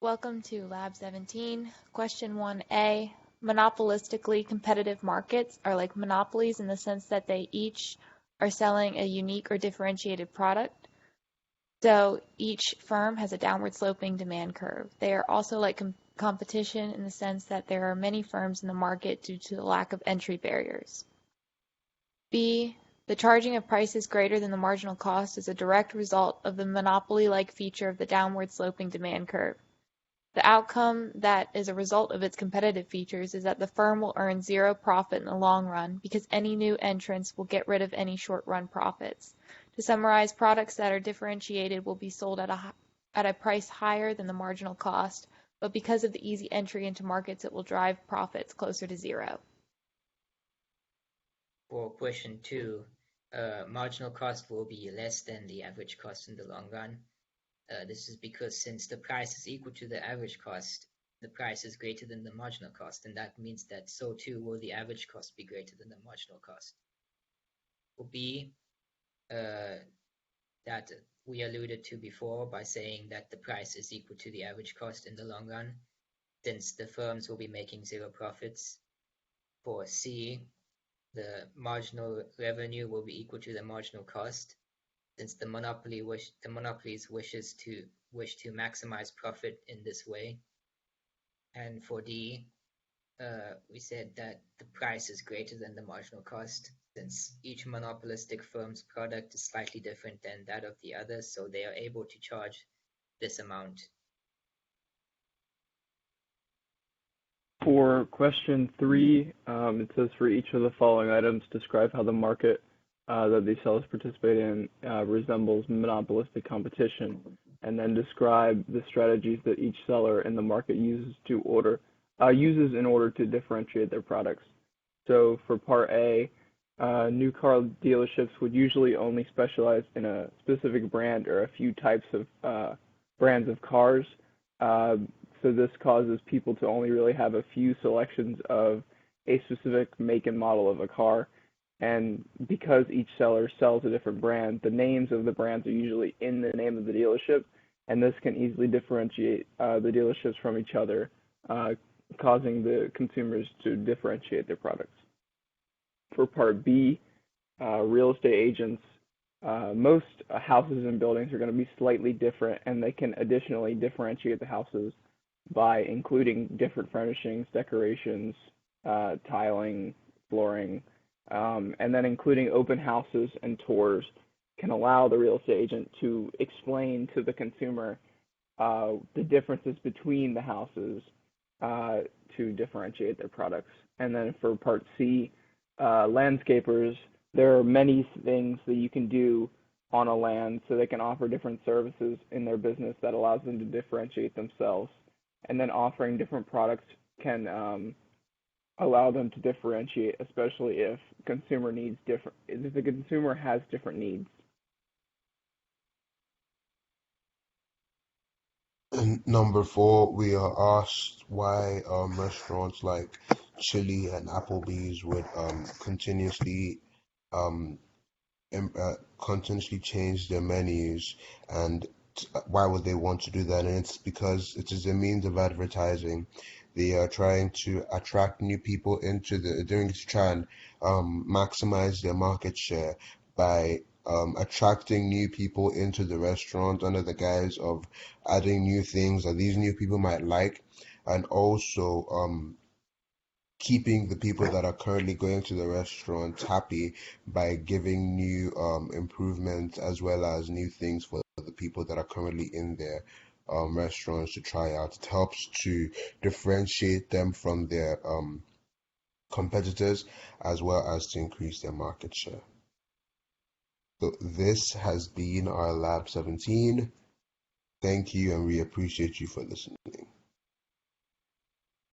Welcome to Lab 17. Question 1A. Monopolistically competitive markets are like monopolies in the sense that they each are selling a unique or differentiated product. So each firm has a downward sloping demand curve. They are also like competition in the sense that there are many firms in the market due to the lack of entry barriers. B. The charging of prices greater than the marginal cost is a direct result of the monopoly-like feature of the downward sloping demand curve. The outcome that is a result of its competitive features is that the firm will earn zero profit in the long run because any new entrants will get rid of any short-run profits. To summarize, products that are differentiated will be sold at a price higher than the marginal cost, but because of the easy entry into markets, it will drive profits closer to zero. For question 2, marginal cost will be less than the average cost in the long run. This is because since the price is equal to the average cost, the price is greater than the marginal cost, and that means that so too will the average cost be greater than the marginal cost. For B, that we alluded to before by saying that the price is equal to the average cost in the long run, since the firms will be making zero profits. For C, the marginal revenue will be equal to the marginal cost, since the monopolies wish to maximize profit in this way. And for D, we said that the price is greater than the marginal cost, since each monopolistic firm's product is slightly different than that of the others, so they are able to charge this amount. For question 3, it says for each of the following items, describe how the market that these sellers participate in resembles monopolistic competition, and then describe the strategies that each seller in the market uses in order to differentiate their products. So for part A, new car dealerships would usually only specialize in a specific brand or a few types of brands of cars. So this causes people to only really have a few selections of a specific make and model of a car. And because each seller sells a different brand, the names of the brands are usually in the name of the dealership, and this can easily differentiate the dealerships from each other, causing the consumers to differentiate their products. For part B, real estate agents, most houses and buildings are going to be slightly different, and they can additionally differentiate the houses by including different furnishings, decorations, tiling, flooring, and then including open houses and tours can allow the real estate agent to explain to the consumer the differences between the houses to differentiate their products. And then for part C, landscapers, there are many things that you can do on a land, so they can offer different services in their business that allows them to differentiate themselves. And then offering different products can allow them to differentiate, especially if the consumer has different needs. And number 4, we are asked why restaurants like Chili and Applebee's would continuously change their menus, and why would they want to do that? And it's because it is a means of advertising. They are trying to attract new people to try and maximize their market share by attracting new people into the restaurant under the guise of adding new things that these new people might like, and also keeping the people that are currently going to the restaurant happy by giving new improvements as well as new things for the people that are currently in their restaurants to try out. It helps to differentiate them from their competitors as well as to increase their market share. So this has been our Lab 17. Thank you, and we appreciate you for listening.